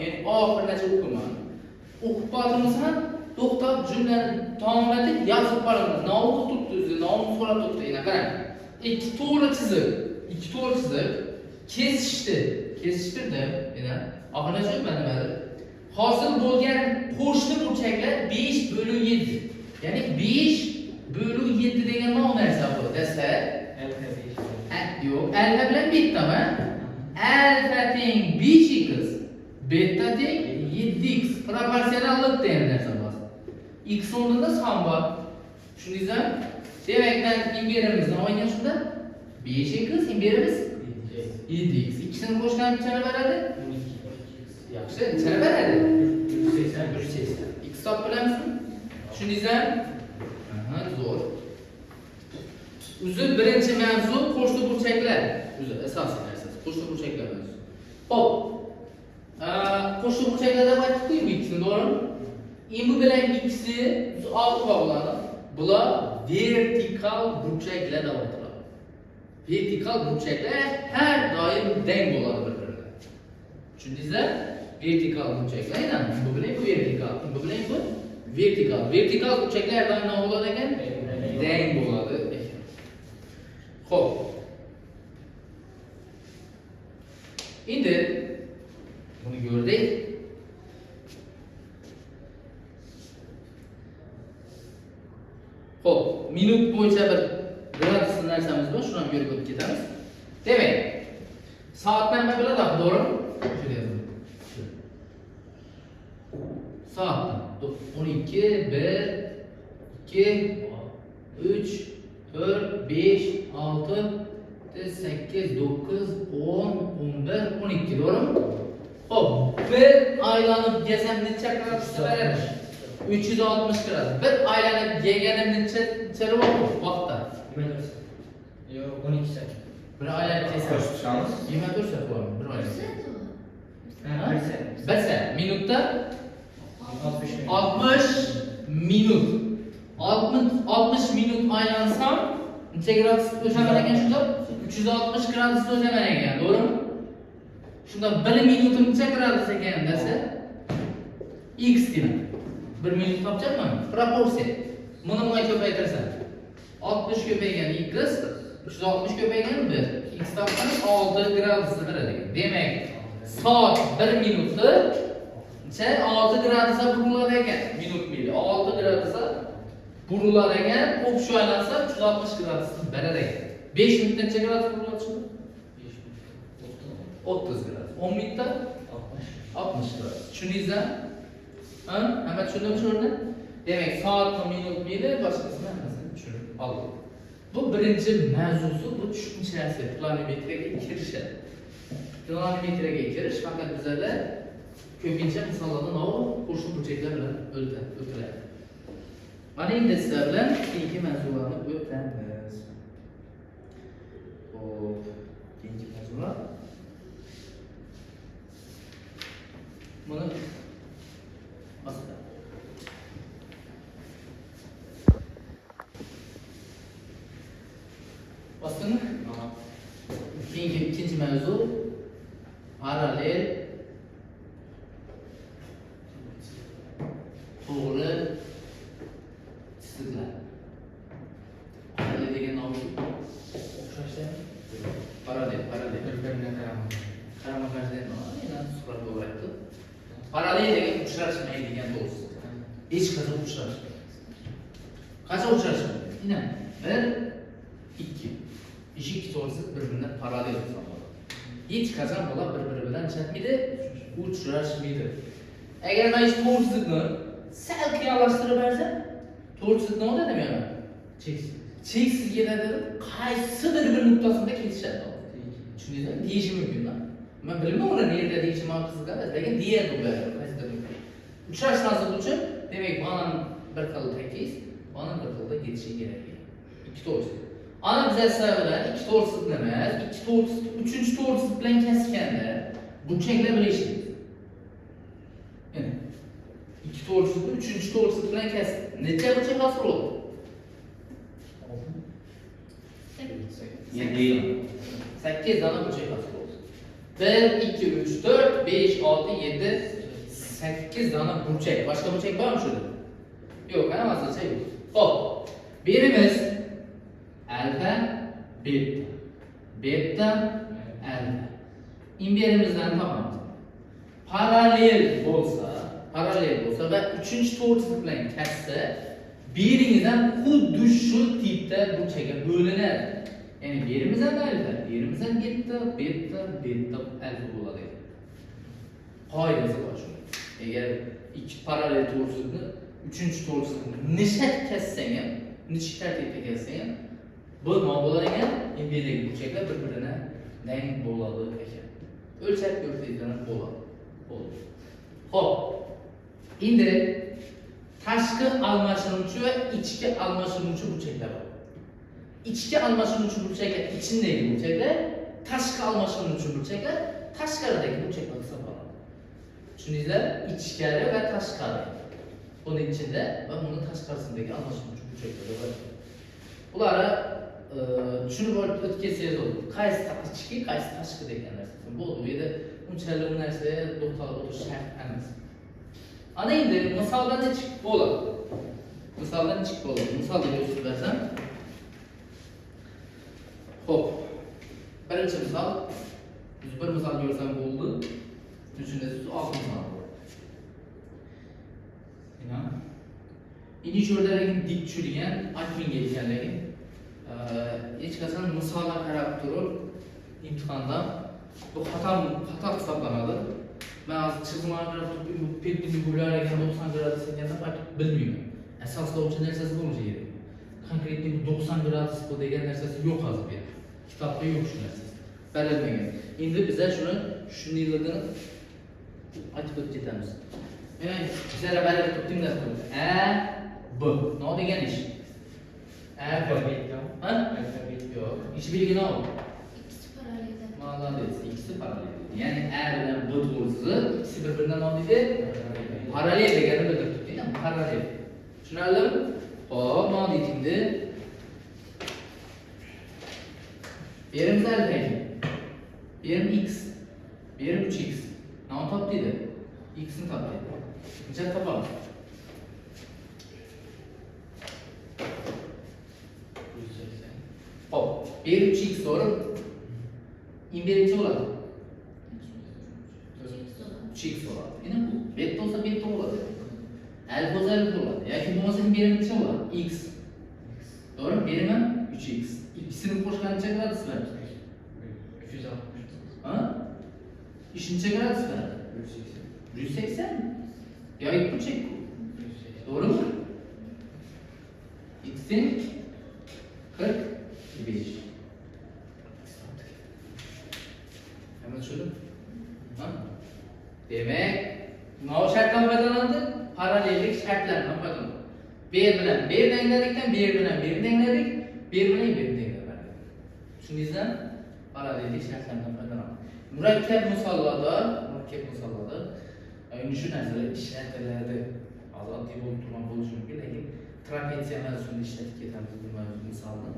yani oxirigacha o'qiman. O'qib qoldirmasam, to'xtab jumlani tamomlatib yozib qo'yaman. Navni turibdi o'zi, navni so'rab turibdi. Yana qarang. Ikki to'g'ri chiziq, kesishtirdi. Yana oxirigacha mana nimadir? Hosil bo'lgan qo'shni burchaklar 5/7. Ya'ni 5/7 degan nima narsa bu? Dasta. Yo'q, alfa bilan betami? Alfa teng 5x, beta teng 7x. Proporsionallik degan narsa bor. X o'rnida son bor. Tushundingizmi? Demakdan imberimiz nima ekan shunda? 5x imberimiz 7x. Ikkisini qo'shgan ichini beradi? 12. Yaxshi, ichini beradi. 180. X topib bilamizmi? Tushundingizmi? Aha, zo'r. Uzun birinchi mavzu qo'shni burchaklar. Uzun asosiy narsa. Qo'shni burchaklar mavzusi. Xo'p. Qo'shni burchaklarda aytdik-ku, ikkisini to'g'rimi? Bu bilan ikkisi olti bog'lanadi. Bular vertikal burchaklar deb aytiladi. Vertikal burchaklar har doim teng bo'ladi bir-biriga. Tushundingizmi? Vertikal burchaklar, bu bilan bu vertikal, bu bilan bu vertikal. Vertikal burchaklar har doim nima bo'ladi ekan? Teng bo'ladi. Xo'p. Endi buni ko'rdik. Xo'p, minut bo'yicha bir gradus narsamiz bor, shuni ham ko'rib o'tib ketamiz. Demak, soatdan nima biladi, to'g'rimi? Soatdan 12, 1, 2, 3, 4, 5, 6, 8, 9, 10, 11, 12, to'g'rimi? Xo'p, bir aylanib yesam necha gradus beradi? 360 gradus. Bir aylanib yeganim necha vaqtda? 24. Yo'q, 12 soat. Bir aylanib yesam 24 soat bo'ladi. Bir aylanib. Bir soat. Minutda 60 minut. 60 minut aylansam necha gradus o'shaman ekan shunda? 360 gradus o'shaman ekan, to'g'rimi? Shunda 1 minutim necha gradus ekan desa, x deyman. 1 minut topacakman. Proporsiya. Buni bunga ko'paytirsan. 60 ko'paygan x, 360 ko'paygan 1. X topgan 6 gradus beradi. Demak, soat 1 minutda 6 gradusga buriladi ekan. Minut mili 6 gradusga buriladi ekan. O'qish aylansa 360 gradus beradi ekan. 5 minutda necha gradus buriladi shunda? 30 gradus. 10 minutda 60 gradus. Tushundingizmi? Hamma tushundingmi shu o'rni? Demak, soat, minut, mili boshqasini hammasini tushunib oldik. Bu birinchi mavzusi, bu tushunchasi, planimetriyaga kirishadi. Planimetriyaga kirish faqat bizlarda ko'pincha misollarda qo'shni burchaklar bilan o'tiladi. Mana endi sizlar bilan keyingi mavzularni o'tamiz. Xo'p, keyingi mavzular. Mana aslında. Aslında ikinci mevzu paralel to'g'ri chiziklar. Paralel degan nom o'xshashlar. Paralel bir-biriga qarama-qarshi surat bo'lyapti. Paralel degan uchrashmaydigan do'st. Hech qachon uchrashmaydi. Qachon uchrashmaydi? Ina 1, 2. Ikki to'g'risi bir-biriga paralel hisoblanadi. Hech qachon bular bir-biri bilan chatmaydi, uchrashmaydi. Agar mana shu to'g'risini sal qiyinlashtirib bersam, to'g'risi nima deydi mana? Cheksiz keladi, qaysidir bir nuqtasida kesishadi. Tushundingizmi? Deyish mumkin. Men bilmayman uni nerda deyishim qiziqadi, lekin deyadi ular. Uchrash nasib uchun, demak, mana bir xil takiz, mana bir xilda ketishi kerak. Ikki to'g'risi. Ana biz bilan ikki to'g'risi nima? Ikki to'g'risi, uchinchi to'g'risi bilan kesganda burchaklar bilan ishlaymiz. Yana ikki to'g'risi, uchinchi to'g'risi bilan kes. Necha burchak hosil bo'ldi? 8 dona burchak hosil bo'ldi. 1, 2, 3, 4, 5, 6, 7, 8 tane burçak. Başka burçak var mı şurada? Yok, hani fazla şey yok. Hop. Birimiz alfa, beta. Beta, alfa. İmbiyerimizden tamam. Paralel olsa ve üçüncü to'g'risini bilan kassa, biringizdan xuddi shu tipda burchakka bo'linadi. Ya'ni birimiz ham alfa, birimiz ham beta, beta, beta, alfa bo'ladi. Qoidasi bor shu. Agar ikki parallel to'g'risini, uchinchi to'g'risini nishat kassang ham, nish tartibda kassang ham, bu nima bo'ladi ekan? Imbierdagi burchaklar bir-birini teng bo'ladi ekan. O'lchab ko'rsangizlar bo'ladi. Bo'ldi. Xo'p. Endi tashqi almashinuvchi va ichki almashinuvchi burchaklar bor. İçki almashinuvchi burchaklar ichidagi burchaklar, tashqi almashinuvchi burchaklar tashqaridagi burchaklar hisoblanadi. Tushundingizlar? Ichkari va tashqari. Buni ichida va buni tashqarisidagi almashinuvchi burchaklar bor. Ularni tushunib o'tkazsangiz bo'ladi. Qaysi ichki, qaysi tashqi degan narsa. Bo'ldi. Bu yerda unchalik bu narsaga to'xtalib o'tirish shart emas. Ana endi misoldan chiqib bo'ladi. Misolda ko'rsatib bersam. Xo'p. Birinchi misol, bir misol ko'rsam bo'ldi. Tushunasiz, oxirgi misol. Inish o'rnidagi dik tushirgan, adminga ekanligi. Hech qachon misollar qarab turib, imtihonda bu xato hisoblanadi. Men hozir chizmalar qarab turib, bu perpendikulyar ekan 90 gradus ekanda faqat bilmayman. Asoslovchi narsasi bo'lishi kerak. Konkretni bu 90 gradus bu degan narsasi yo'q hozir bu yerda. Kitobda yo'q shu narsa. Belirtmagan. Endi bizlar shuningligini aytib o'tib ketamiz. Mana bizlar belirtib kimlar turibdi? A, B. Nima degan ish? A, B. Ha? Yo'q. Ish belgini ol. İkisi paralel. Молодец. İkisi paralel. Yani A bilan B to'g'risi ikisi bir-biridan nima deydi? Paralel deganini bildirib turibdi. Paralel. Tushunarlimi? Xo'p, nima deydi? Birim alfa, birim x, birim 3x. Ne toplaydı? X'ini toplaydı. Neçe topalım? Hop, birim 3x sonra birinci oladı. 3x oladı. Yine bu. Beta olsa beta oladı. Alfa olsa alfa oladı. Yani bu olsa birinci oladı. X. Doğru mu? Birim 3x. İkisini koşkan neçe gradus var? 360. Ha? İşin neçe gradus var? 180 mi? Ya ilk bu çek. Doğru mu? X'in 45. Hemen şöyle. Ha? Demek ne şarttan faydalandı? Paralellik şartlarından faydalandı. Bir bilen bir dengledikten bir bilen bir dengledik. Bir bilen bir dengledik. Tushundingizmi? Paralellik şartlarından faydalanadi. Murakkab misollarda endi shu narsalar ishlatiladi. Oddiy bo'lib turgan bo'lishi mumkin, lekin trapetsiya mavzusida ishlatib ketamiz bu misolni.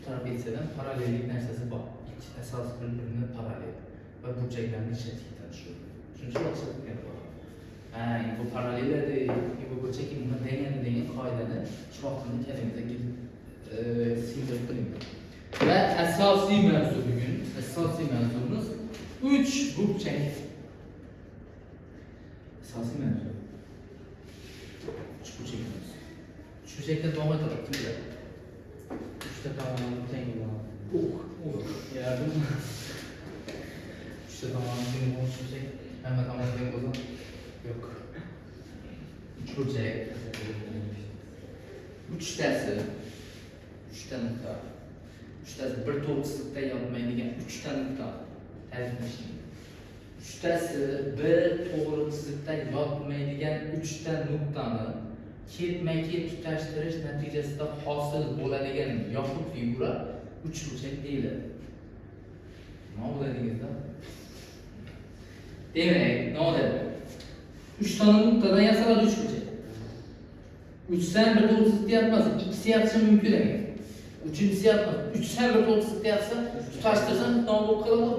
Trapetsiyadan paralellik narsasi bor. Ikki asos bir-birini parallel va burchaklarni ishlatib ketadi shu. Shuncha maqsad qilgan bor. Bu parallellarda bu burchak nima degan qoidani shu vaqtda kalimada singdirib qiling. Ve asosiy mavzu bugün, asosiy mavzumuz 3 burchak. Asosiy mavzu. 3 burchakimiz. 3 burchakdan davom etadi. Kimlar? 3 ta tomoni teng bo'ladi. Yardım. 3 ta tomoni teng bo'lsa, hamma tomoni teng bo'lsa, yo'q. 3 burchak. 3 tasi. 3 ta nuqta. Uchtasi bir to'g'risida yotmaydigan 3 ta nuqta ta'riflashgan. Uchtasi bir to'g'risida yotmaydigan 3 ta nuqtani ketma-ket tutashtirish natijasida hosil bo'ladigan yopiq figura 3 burchak deyiladi. Nima biladingizda? Demak, nima deydi? 3 ta nuqtadan yasaladi 3 burchak. 3 dan bir to'g'risida yotmasa, ikkisi yotishi mumkin ekan. Üçüncüsü yapmaz. 3 sen bir to'g'risida yotsa, tutashtirsan nima bo'lib qoladi?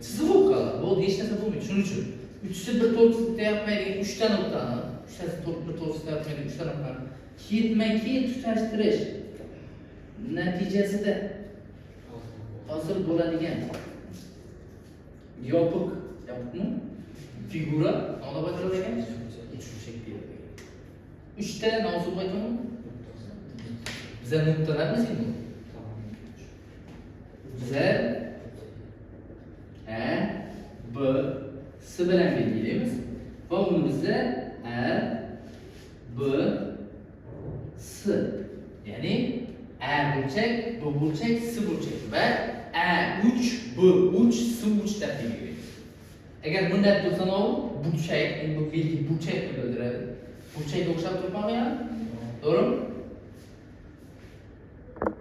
Sizi bo'lib qoladi. Bu hech narsa bo'lmaydi. Shuning uchun 3'si bir to'g'risida yapmaydigan 3 ta nuqtani, 3tasi bir to'g'risida yapmaydigan 3 ta nuqtani ketma-ket tutashtirish natijasida hosil bo'ladigan yopiqmi? Figura nima deb ekan? Uchburchak deyiladi. 3 ta nosib aytmoqmi? Biza nuqtalarimiz endi. Biza A, B, S bilan belgilaymiz. Va uni biza A, B, S. Ya'ni A burchak, B burchak, S burchak va A3, B3, S3 deb belgilaymiz. Agar bunday bo'lsa, burchak, endi bu belgi burchakni bildiradi. Burchakka o'xshab turibmi? To'g'rimi?